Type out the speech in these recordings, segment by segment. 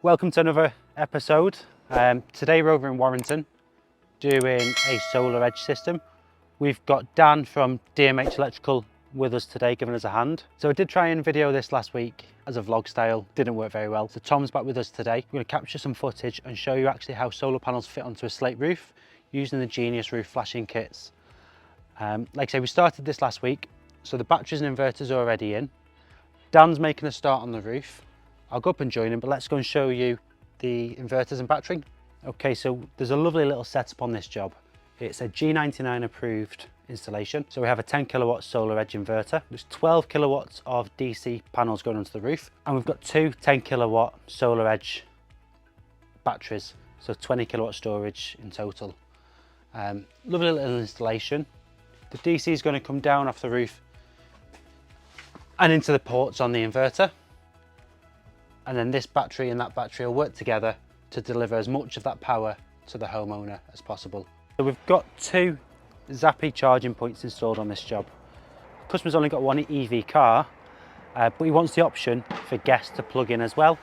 Welcome to another episode. Today we're over in Warrington doing a solar edge system. We've got Dan from DMH Electrical with us today, giving us a hand. So I did try and video this last week as a vlog style, didn't work very well. So Tom's back with us today. We're going to capture some footage and show you actually how solar panels fit onto a slate roof using the Genius roof flashing kits. Like I say, we started this last week, so the batteries and inverters are already in. Dan's making a start on the roof. I'll go up and join him, but let's go and show you the inverters and battery. Okay, so there's a lovely little setup on this job. It's a G99 approved installation. So we have a 10 kilowatt solar edge inverter. There's 12 kilowatts of DC panels going onto the roof. And we've got two 10 kilowatt solar edge batteries. So 20 kilowatt storage in total. Lovely little installation. The DC is going to come down off the roof and into the ports on the inverter. And then this battery and that battery will work together to deliver as much of that power to the homeowner as possible. So we've got two Zappi charging points installed on this job. The customer's only got one EV car, but he wants the option for guests to plug in as well.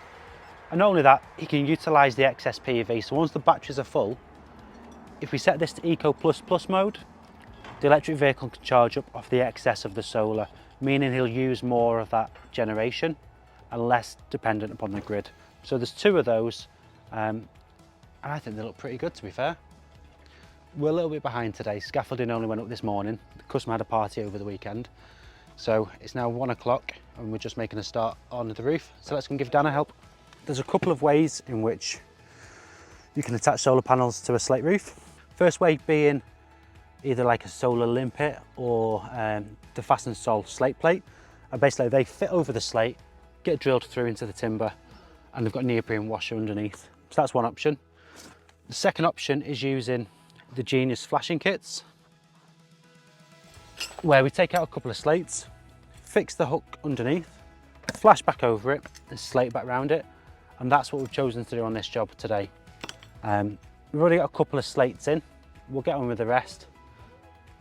And not only that, he can utilise the excess PV. So once the batteries are full, if we set this to Eco++ mode, the electric vehicle can charge up off the excess of the solar, meaning he'll use more of that generation and less dependent upon the grid. So there's two of those, and I think they look pretty good, to be fair. We're a little bit behind today. Scaffolding only went up this morning. The customer had a party over the weekend. So it's now 1 o'clock and we're just making a start on the roof. So let's go and give Dan a help. There's a couple of ways in which you can attach solar panels to a slate roof. First way being either like a solar limpet or the fastened sol slate plate. And basically they fit over the slate, get drilled through into the timber, and they've got a neoprene washer underneath. So that's one option. The second option is using the Genius flashing kits, where we take out a couple of slates, fix the hook underneath, flash back over it, and slate back around it. And that's what we've chosen to do on this job today. We've already got a couple of slates in. We'll get on with the rest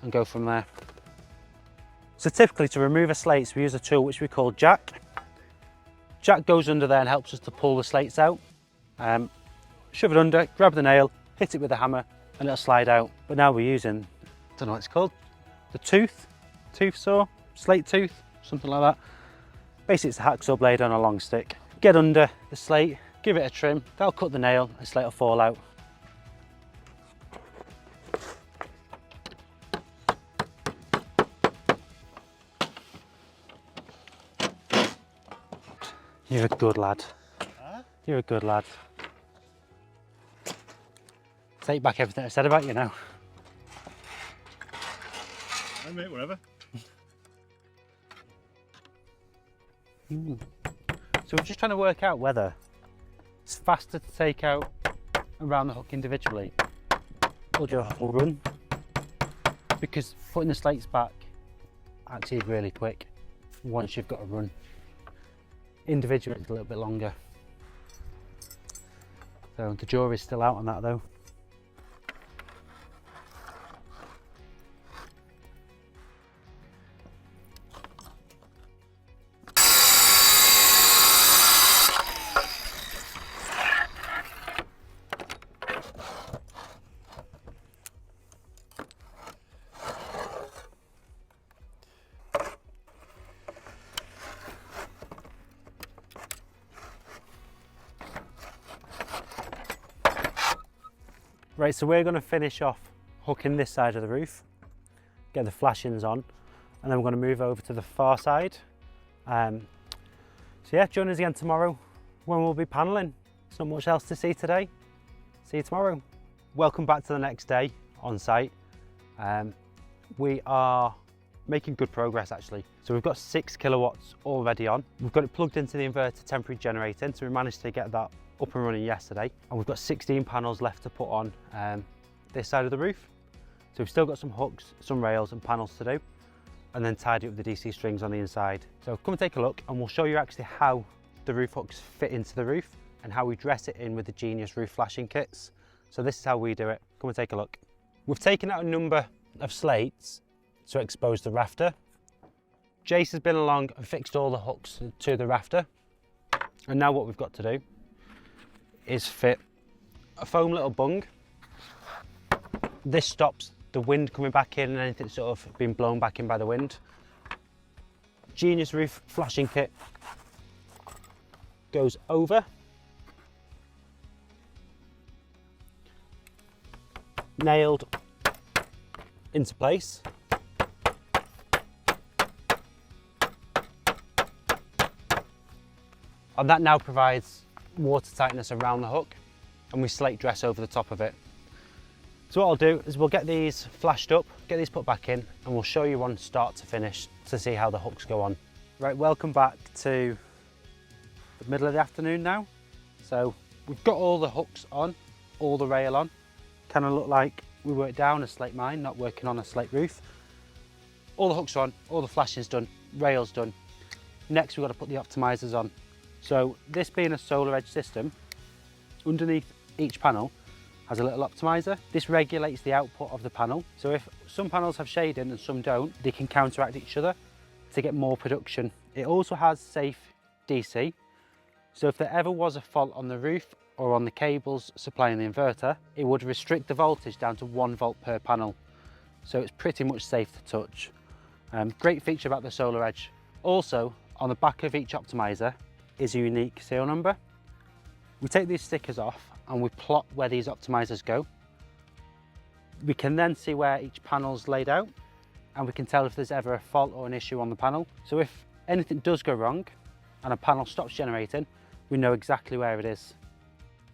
and go from there. So typically to remove a slate, we use a tool which we call jack. Jack goes under there and helps us to pull the slates out. Shove it under, grab the nail, hit it with a hammer, and it'll slide out. But now we're using, I don't know what it's called, the tooth saw, slate tooth, something like that. Basically it's a hacksaw blade on a long stick. Get under the slate, give it a trim, that'll cut the nail, and the slate will fall out. You're a good lad. Huh? You're a good lad. Take back everything I said about you now. Hey mate, whatever. So we're just trying to work out whether it's faster to take out around the hook individually or do a whole run. Because putting the slates back actually is really quick once you've got a run. Individually it's a little bit longer. So the jury's still out on that though. Right, so we're going to finish off hooking this side of the roof, get the flashings on, and then we're going to move over to the far side. So yeah, join us again tomorrow when we'll be paneling. There's not much else to see today. See you tomorrow. Welcome back to the next day on site. We are making good progress actually. So we've got 6 kilowatts already on. We've got it plugged into the inverter temporary generating, so we managed to get that up and running yesterday, and we've got 16 panels left to put on this side of the roof. So we've still got some hooks, some rails and panels to do, and then tidy up the DC strings on the inside. So come and take a look and we'll show you actually how the roof hooks fit into the roof and how we dress it in with the Genius roof flashing kits. So this is how we do it. Come and take a look. We've taken out a number of slates to expose the rafter. Jace has been along and fixed all the hooks to the rafter. And now what we've got to do is fit a foam little bung. This stops the wind coming back in and anything sort of being blown back in by the wind. Genius roof flashing kit goes over. Nailed into place. And that now provides water tightness around the hook, and we slate dress over the top of it. So what I'll do is we'll get these flashed up, get these put back in, and we'll show you one start to finish to see how the hooks go on. Right, welcome back to the middle of the afternoon now. So we've got all the hooks on, all the rail on. Kind of look like we worked down a slate mine, not working on a slate roof. All the hooks are on, all the flashing's done, rail's done. Next we've got to put the optimizers on. So this being a solar edge system, underneath each panel has a little optimizer. This regulates the output of the panel. So if some panels have shading and some don't, they can counteract each other to get more production. It also has safe DC. So if there ever was a fault on the roof or on the cables supplying the inverter, it would restrict the voltage down to 1 volt per panel. So it's pretty much safe to touch. Great feature about the solar edge. Also, on the back of each optimizer is a unique serial number. We take these stickers off and we plot where these optimizers go. We can then see where each panel's laid out, and we can tell if there's ever a fault or an issue on the panel. So if anything does go wrong and a panel stops generating, we know exactly where it is.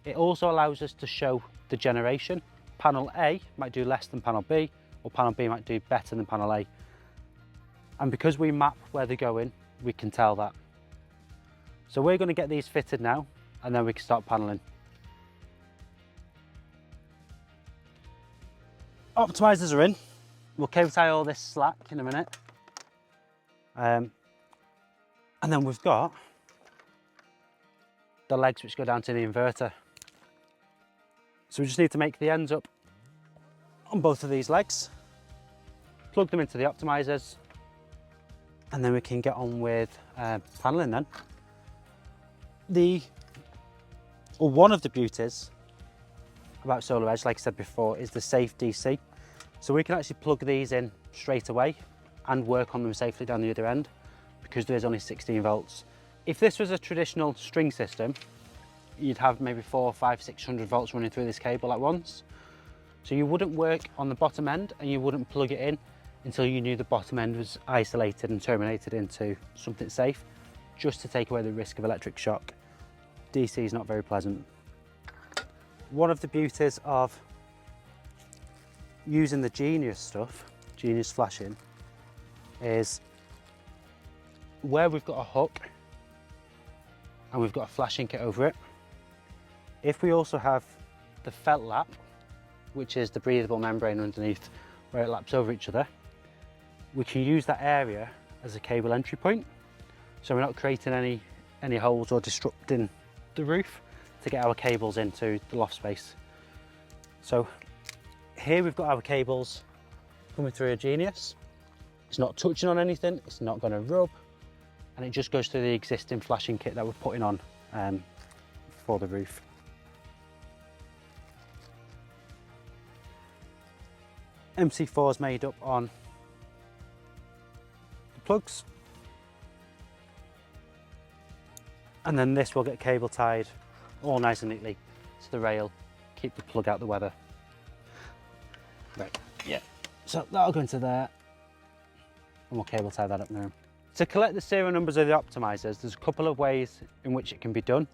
It also allows us to show the generation. Panel A might do less than panel B, or panel B might do better than panel A. And because we map where they're going, we can tell that. So we're going to get these fitted now, and then we can start paneling. Optimizers are in. We'll cable tie all this slack in a minute. And then we've got the legs which go down to the inverter. So we just need to make the ends up on both of these legs, plug them into the optimizers, and then we can get on with paneling then. One of the beauties about solar edge, like I said before, is the safe DC. So we can actually plug these in straight away and work on them safely down the other end, because there's only 16 volts. If this was a traditional string system, you'd have maybe 400, 500, 600 volts running through this cable at once. So you wouldn't work on the bottom end and you wouldn't plug it in until you knew the bottom end was isolated and terminated into something safe, just to take away the risk of electric shock. DC is not very pleasant. One of the beauties of using the Genius stuff, Genius flashing, is where we've got a hook and we've got a flashing kit over it. If we also have the felt lap, which is the breathable membrane underneath where it laps over each other, we can use that area as a cable entry point. So we're not creating any holes or disrupting the roof to get our cables into the loft space. So here we've got our cables coming through a Genius. It's not touching on anything, it's not going to rub, and it just goes through the existing flashing kit that we're putting on for the roof. MC4 is made up on the plugs, and then this will get cable tied all nice and neatly to the rail, keep the plug out the weather. Right, yeah, so that'll go into there, and we'll cable tie that up now. To collect the serial numbers of the optimizers, there's a couple of ways in which it can be done.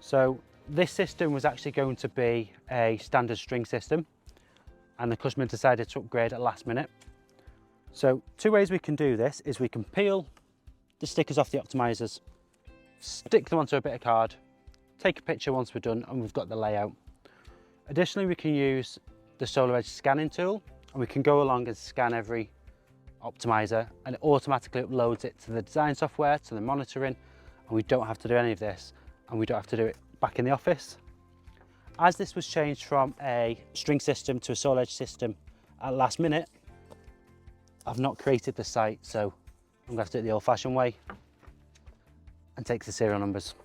So this system was actually going to be a standard string system, and the customer decided to upgrade at last minute. So two ways we can do this is we can peel the stickers off the optimizers, stick them onto a bit of card, take a picture once we're done and we've got the layout. Additionally, we can use the Solar Edge scanning tool, and we can go along and scan every optimizer, and it automatically uploads it to the design software, to the monitoring, and we don't have to do any of this, and we don't have to do it back in the office. As this was changed from a string system to a Solar Edge system at last minute, I've not created the site, so I'm going to have to do it the old-fashioned way and take the serial numbers.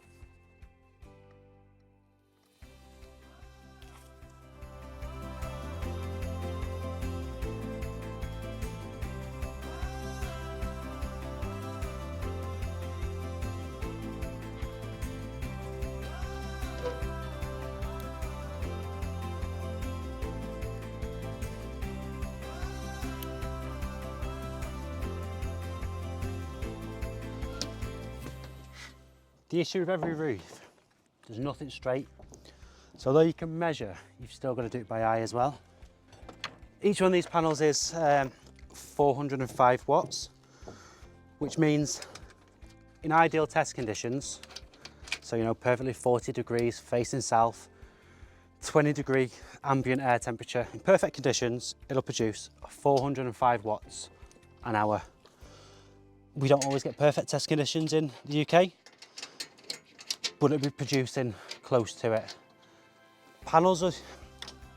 The issue with every roof, there's nothing straight. So although you can measure, you've still got to do it by eye as well. Each one of these panels is 405 watts, which means in ideal test conditions, so you know, perfectly 40 degrees facing south, 20-degree ambient air temperature, in perfect conditions, it'll produce 405 watts an hour. We don't always get perfect test conditions in the UK, but it'll be producing close to it. Panels are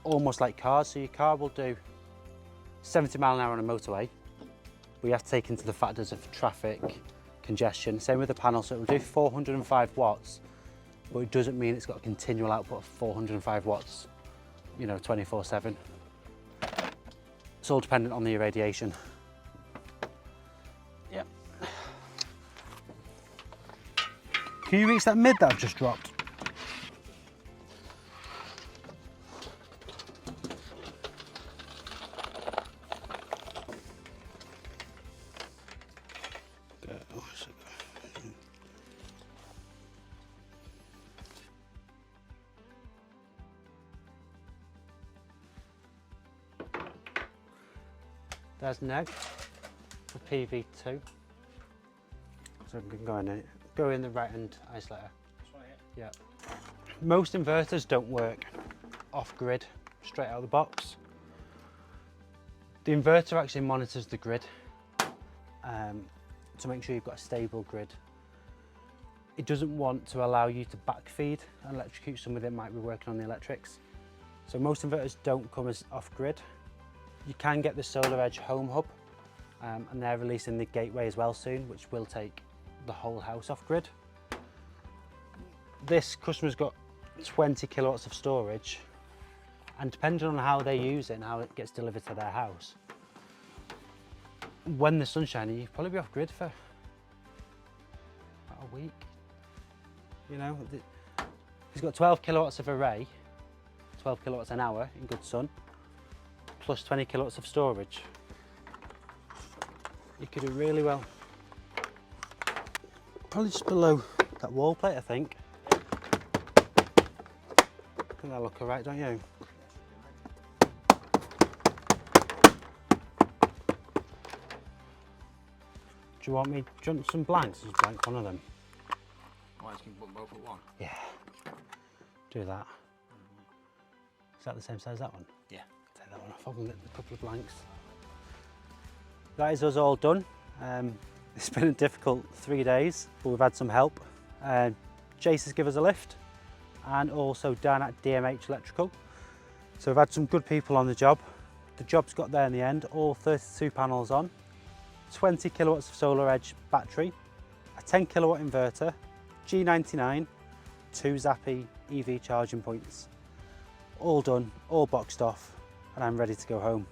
almost like cars, so your car will do 70 mile an hour on a motorway. We have to take into the factors of traffic, congestion. Same with the panel, so it will do 405 watts, but it doesn't mean it's got a continual output of 405 watts, you know, 24/7. It's all dependent on the irradiation. Yep. Can you reach that mid that I've just dropped? There's neg for PV2. So we can go in the right hand isolator. This one here? Yeah. Most inverters don't work off grid, straight out of the box. The inverter actually monitors the grid to make sure you've got a stable grid. It doesn't want to allow you to backfeed and electrocute somebody that might be working on the electrics. So most inverters don't come as off grid. You can get the Solar Edge Home Hub, and they're releasing the Gateway as well soon, which will take the whole house off grid. This customer's got 20 kilowatts of storage, and depending on how they use it and how it gets delivered to their house, when the sun's shining, you'll probably be off grid for about a week. You know, he's got 12 kilowatts of array, 12 kilowatts an hour in good sun, plus 20 kilowatts of storage. You could do really well. Probably just below that wall plate, I think. I think that look alright, don't you? Do you want some blanks? Just blank one of them. Why, can you put both at one? Yeah. Do that. Is that the same size as that one? Yeah. Take that one off. I'll get a couple of blanks. That is us all done. It's been a difficult 3 days, but we've had some help. Jace has given us a lift, and also Dan at DMH Electrical. So we've had some good people on the job. The job's got there in the end, all 32 panels on, 20 kilowatts of Solar Edge battery, a 10 kilowatt inverter, G99, 2 Zappi EV charging points. All done, all boxed off, and I'm ready to go home.